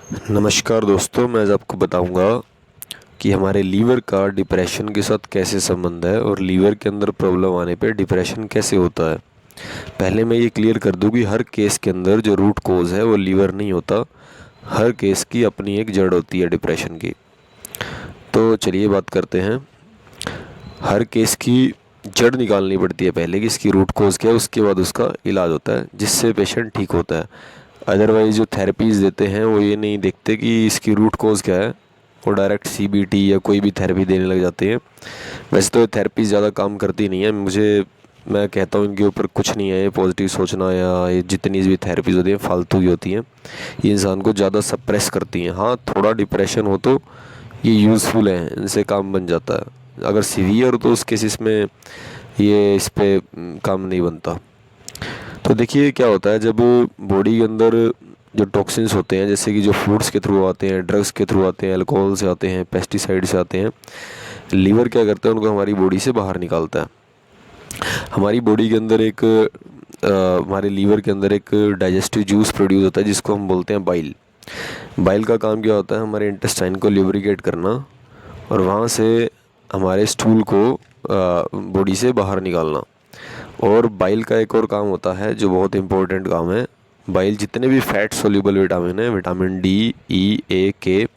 नमस्कार दोस्तों, मैं आज आपको बताऊंगा कि हमारे लीवर का डिप्रेशन के साथ कैसे संबंध है और लीवर के अंदर प्रॉब्लम आने पे डिप्रेशन कैसे होता है। पहले मैं ये क्लियर कर दूं कि हर केस के अंदर जो रूट कोज है वो लीवर नहीं होता। हर केस की अपनी एक जड़ होती है डिप्रेशन की। तो चलिए बात करते हैं। हर केस की जड़ निकालनी पड़ती है पहले कि इसकी रूट कोज क्या है, उसके बाद उसका इलाज होता है जिससे पेशेंट ठीक होता है। अदरवाइज जो थेरेपीज़ देते हैं वो ये नहीं देखते कि इसकी रूट कोज क्या है, वो डायरेक्ट सीबीटी या कोई भी थेरेपी देने लग जाते हैं। वैसे तो ये थेरेपी ज़्यादा काम करती नहीं है। मैं कहता हूँ इनके ऊपर कुछ नहीं है, ये पॉजिटिव सोचना या ये जितनी भी थेरेपीज़ होती हैं फालतू की होती हैं। ये इंसान को ज़्यादा सप्रेस करती हैं। हाँ, थोड़ा डिप्रेशन हो तो ये यूज़फुल है, इनसे काम बन जाता है। अगर सीवियर हो तो उस केसेस में ये इस पे काम नहीं बनता। तो देखिए क्या होता है, जब बॉडी के अंदर जो टॉक्सिन्स होते हैं, जैसे कि जो फूड्स के थ्रू आते हैं, ड्रग्स के थ्रू आते हैं, अल्कोहल से आते हैं, पेस्टिसाइड से आते हैं, लीवर क्या करता है, उनको हमारी बॉडी से बाहर निकालता है। हमारी बॉडी के अंदर हमारे लीवर के अंदर एक डाइजेस्टिव जूस प्रोड्यूस होता है जिसको हम बोलते हैं बाइल। बाइल का काम क्या होता है, हमारे इंटेस्टाइन को लिब्रिकेट करना और वहाँ से हमारे स्टूल को बॉडी से बाहर निकालना। और बाइल का एक और काम होता है जो बहुत इंपॉर्टेंट काम है। बाइल जितने भी फैट सोल्यूबल विटामिन है, विटामिन डी, ई, ए, के,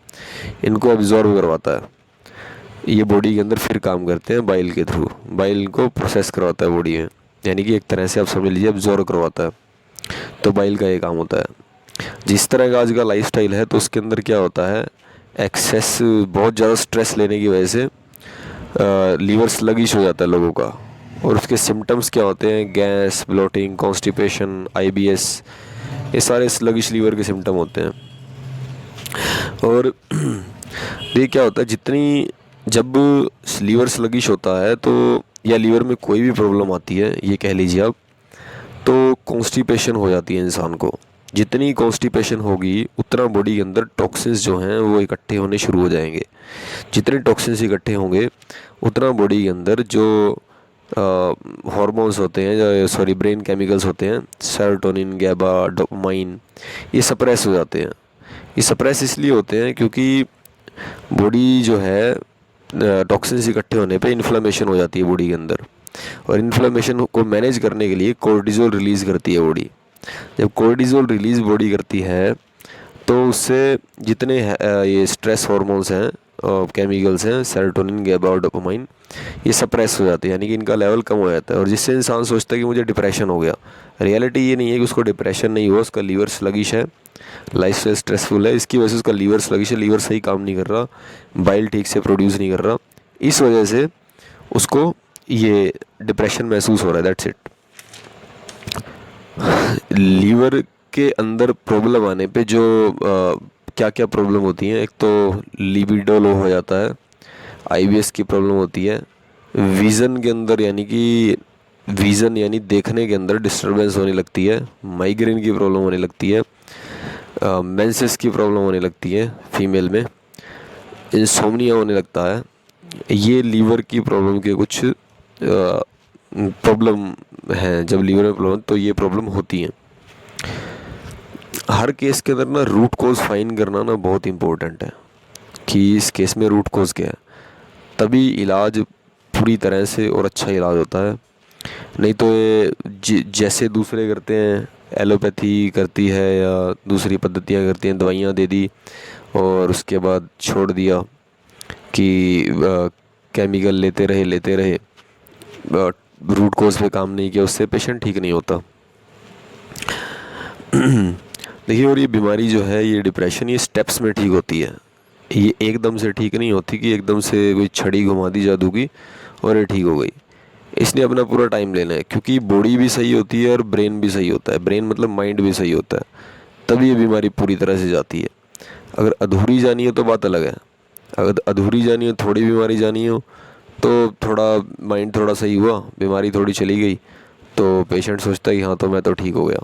इनको अब्जॉर्ब करवाता है। ये बॉडी के अंदर फिर काम करते हैं बाइल के थ्रू। बाइल को प्रोसेस करवाता है बॉडी में, यानी कि एक तरह से आप समझ लीजिए अब्जॉर्ब करवाता है। तो बाइल का ये काम होता है। जिस तरह का आज का लाइफस्टाइल है तो उसके अंदर क्या होता है, एक्सेस बहुत ज़्यादा स्ट्रेस लेने की वजह से लीवर स्लगिश हो जाता है लोगों का। और उसके सिम्टम्स क्या होते हैं, गैस, ब्लोटिंग, कॉन्स्टिपेशन, आईबीएस, ये सारे स्लगिश लीवर के सिम्टम होते हैं। और ये क्या होता है, जितनी जब लीवर स्लगिश होता है तो या लीवर में कोई भी प्रॉब्लम आती है, ये कह लीजिए आप, तो कॉन्स्टिपेशन हो जाती है इंसान को। जितनी कॉन्स्टिपेशन होगी उतना बॉडी के अंदर टॉक्सिन्स जो हैं वो इकट्ठे होने शुरू हो जाएंगे। जितने टॉक्सिन्स इकट्ठे होंगे उतना बॉडी के अंदर जो हार्मोन्स होते हैं, सॉरी ब्रेन केमिकल्स होते हैं, सेरोटोनिन, गैबा, डोपामाइन, ये सप्रेस हो जाते हैं। ये सप्रेस इसलिए होते हैं क्योंकि बॉडी जो है टॉक्सिन्स इकट्ठे होने पे इन्फ्लेमेशन हो जाती है बॉडी के अंदर। और इन्फ्लेमेशन को मैनेज करने के लिए कोर्टिजोल रिलीज़ करती है बॉडी। जब कोर्टिजोल रिलीज़ बॉडी करती है तो उससे जितने ये स्ट्रेस हार्मोन्स हैं, केमिकल्स हैं, सेरोटोनिन, गैबा और डोपामाइन, ये सप्रेस हो जाते हैं, यानी कि इनका लेवल कम हो जाता है। और जिससे इंसान सोचता है कि मुझे डिप्रेशन हो गया। रियलिटी ये नहीं है कि उसको डिप्रेशन नहीं हुआ, उसका लीवर स्लगिश है, लाइफ स्टाइल स्ट्रेसफुल है, इसकी वजह से उसका लीवर स्लगिश है, लीवर सही काम नहीं कर रहा, बाइल ठीक से प्रोड्यूस नहीं कर रहा, इस वजह से उसको ये डिप्रेशन महसूस हो रहा है। That's it. लीवर के अंदर प्रॉब्लम आने पे जो क्या क्या प्रॉब्लम होती हैं, एक तो लिबिडो लो हो जाता है, आईबीएस की प्रॉब्लम होती है, विज़न के अंदर यानी कि विज़न यानी देखने के अंदर डिस्टरबेंस होने लगती है, माइग्रेन की प्रॉब्लम होने लगती है, मेंसेस की प्रॉब्लम होने लगती है फीमेल में, इंसोम्निया होने लगता है। ये लीवर की प्रॉब्लम के कुछ प्रॉब्लम हैं। जब लीवर में प्रॉब्लम तो ये प्रॉब्लम होती हैं। हर केस के अंदर ना रूट कोज फाइंड करना ना बहुत इम्पोर्टेंट है कि इस केस में रूट कोज क्या है, तभी इलाज पूरी तरह से और अच्छा इलाज होता है। नहीं तो ये जैसे दूसरे करते हैं, एलोपैथी करती है या दूसरी पद्धतियाँ करती हैं, दवाइयाँ दे दी और उसके बाद छोड़ दिया कि केमिकल लेते रहे, रूट कोज पे काम नहीं किया, उससे पेशेंट ठीक नहीं होता। देखिए, और ये बीमारी जो है, ये डिप्रेशन, ये स्टेप्स में ठीक होती है। ये एकदम से ठीक नहीं होती कि एकदम से कोई छड़ी घुमा दी जादू की और ये ठीक हो गई। इसलिए अपना पूरा टाइम लेना है, क्योंकि बॉडी भी सही होती है और ब्रेन भी सही होता है। ब्रेन मतलब माइंड भी सही होता है, तभी ये बीमारी पूरी तरह से जाती है। अगर अधूरी जानी हो तो बात अलग है। अगर अधूरी जानी हो, थोड़ी बीमारी जानी हो, तो थोड़ा माइंड थोड़ा सही हुआ, बीमारी थोड़ी चली गई, तो पेशेंट सोचता है कि हाँ तो मैं तो ठीक हो गया।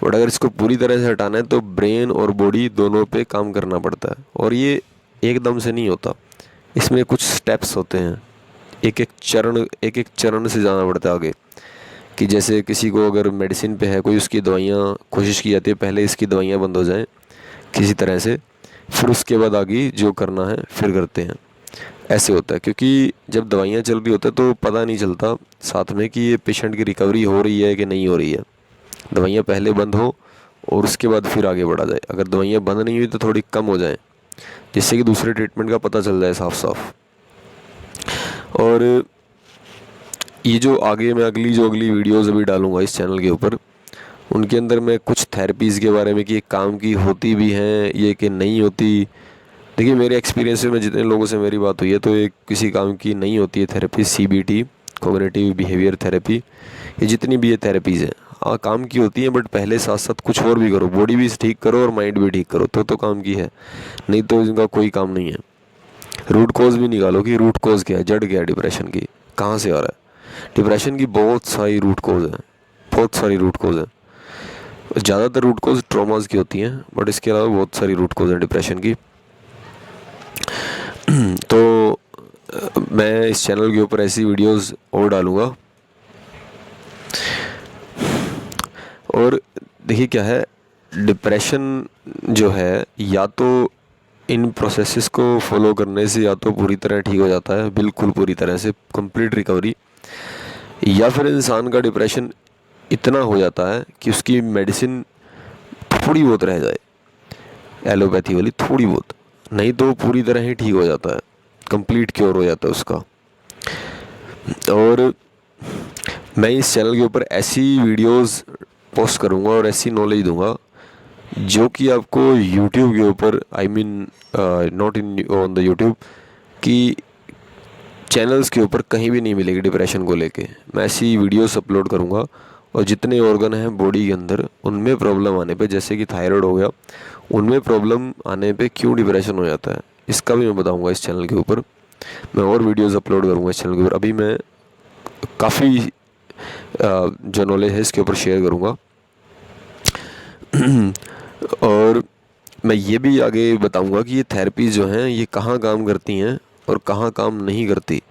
बट अगर इसको पूरी तरह से हटाना है तो ब्रेन और बॉडी दोनों पे काम करना पड़ता है, और ये एकदम से नहीं होता। इसमें कुछ स्टेप्स होते हैं, एक एक चरण से जाना पड़ता है आगे। कि जैसे किसी को अगर मेडिसिन पे है कोई, उसकी दवाइयाँ कोशिश की जाती है पहले इसकी दवाइयाँ बंद हो जाएं, किसी तरह से, फिर उसके बाद आगे जो करना है फिर करते हैं। ऐसे होता है, क्योंकि जब दवाइयाँ चल रही होती है तो पता नहीं चलता साथ में कि ये पेशेंट की रिकवरी हो रही है कि नहीं हो रही है। दवाइयाँ पहले बंद हो और उसके बाद फिर आगे बढ़ा जाए। अगर दवाइयाँ बंद नहीं हुई तो थोड़ी कम हो जाए, जिससे कि दूसरे ट्रीटमेंट का पता चल जाए साफ साफ। और ये जो आगे मैं अगली वीडियोज़ अभी डालूँगा इस चैनल के ऊपर, उनके अंदर मैं कुछ थेरेपीज़ के बारे में कि ये काम की होती भी हैं ये कि नहीं होती। देखिए मेरे एक्सपीरियंस में जितने लोगों से मेरी बात हुई है तो ये किसी काम की नहीं होती है therapy. CBT, cognitive behaviour therapy, ये जितनी भी ये थेरेपीज़ हैं, हाँ काम की होती हैं, बट पहले साथ साथ कुछ और भी करो, बॉडी भी ठीक करो और माइंड भी ठीक करो तो काम की है, नहीं तो इनका कोई काम नहीं है। रूट कॉज भी निकालो कि रूट कॉज क्या है, जड़ क्या है डिप्रेशन की, कहाँ से आ रहा है। डिप्रेशन की बहुत सारी रूट कॉज है, बहुत सारी रूट कॉज है। ज़्यादातर रूट कॉज ट्रॉमास की होती हैं, बट इसके अलावा बहुत सारी रूट कॉज हैं डिप्रेशन की। तो मैं इस चैनल के ऊपर ऐसी वीडियोस और डालूँगा। और देखिए क्या है, डिप्रेशन जो है या तो इन प्रोसेसेस को फॉलो करने से या तो पूरी तरह ठीक हो जाता है, बिल्कुल पूरी तरह से कंप्लीट रिकवरी, या फिर इंसान का डिप्रेशन इतना हो जाता है कि उसकी मेडिसिन थोड़ी बहुत रह जाए, एलोपैथी वाली थोड़ी बहुत, नहीं तो पूरी तरह ही ठीक हो जाता है, कंप्लीट क्योर हो जाता है उसका। और मैं इस चैनल के ऊपर ऐसी वीडियोस पोस्ट करूँगा और ऐसी नॉलेज दूंगा जो कि आपको YouTube के ऊपर, I mean not in on the YouTube, कि चैनल्स के ऊपर कहीं भी नहीं मिलेगी। डिप्रेशन को लेके मैं ऐसी वीडियोस अपलोड करूँगा, और जितने ऑर्गन हैं बॉडी के अंदर उनमें प्रॉब्लम आने पे, जैसे कि थायराइड हो गया, उनमें प्रॉब्लम आने पे क्यों डिप्रेशन हो जाता है, इसका भी मैं बताऊँगा इस चैनल के ऊपर। मैं और वीडियोज़ अपलोड करूँगा इस चैनल के ऊपर। अभी मैं काफ़ी जो नॉलेज है इसके ऊपर शेयर करूँगा। और मैं ये भी आगे बताऊंगा कि ये थेरेपीज़ जो हैं ये कहाँ काम करती हैं और कहाँ काम नहीं करती,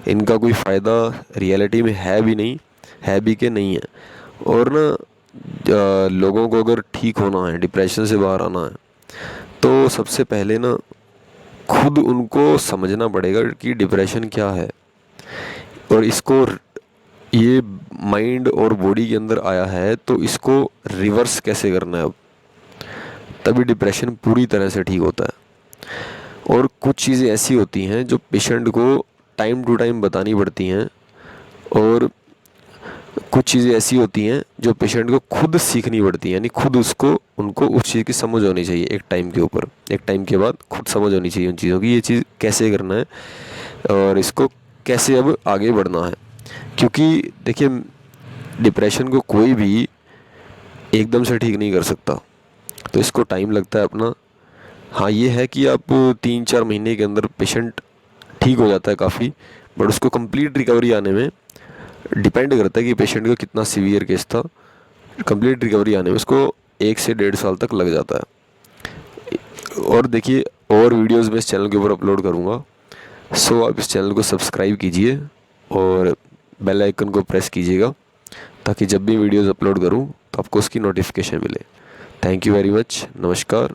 इनका कोई फ़ायदा रियलिटी में है भी नहीं, है भी कि नहीं है। और ना लोगों को अगर ठीक होना है, डिप्रेशन से बाहर आना है, तो सबसे पहले ना खुद उनको समझना पड़ेगा कि डिप्रेशन क्या है, और इसको ये माइंड और बॉडी के अंदर आया है तो इसको रिवर्स कैसे करना है अब, तभी डिप्रेशन पूरी तरह से ठीक होता है। और कुछ चीज़ें ऐसी होती हैं जो पेशेंट को टाइम टू टाइम बतानी पड़ती हैं, और कुछ चीज़ें ऐसी होती हैं जो पेशेंट को खुद सीखनी पड़ती हैं, यानी खुद उनको उस चीज़ की समझ होनी चाहिए। एक टाइम के ऊपर, एक टाइम के बाद खुद समझ होनी चाहिए उन चीज़ों की, ये चीज़ कैसे करना है और इसको कैसे अब आगे बढ़ना है। क्योंकि देखिए डिप्रेशन को कोई भी एकदम से ठीक नहीं कर सकता, तो इसको टाइम लगता है अपना। हाँ ये है कि आप 3-4 महीने के अंदर पेशेंट ठीक हो जाता है काफ़ी, बट उसको कंप्लीट रिकवरी आने में डिपेंड करता है कि पेशेंट का कितना सीवियर केस था। कंप्लीट रिकवरी आने में उसको 1 से 1.5 साल तक लग जाता है। और देखिए और वीडियोस मैं इस चैनल के ऊपर अपलोड करूँगा, सो आप इस चैनल को सब्सक्राइब कीजिए और बेल आइकन को प्रेस कीजिएगा, ताकि जब भी वीडियोस अपलोड करूँ तो आपको उसकी नोटिफिकेशन मिले। थैंक यू वेरी मच, नमस्कार।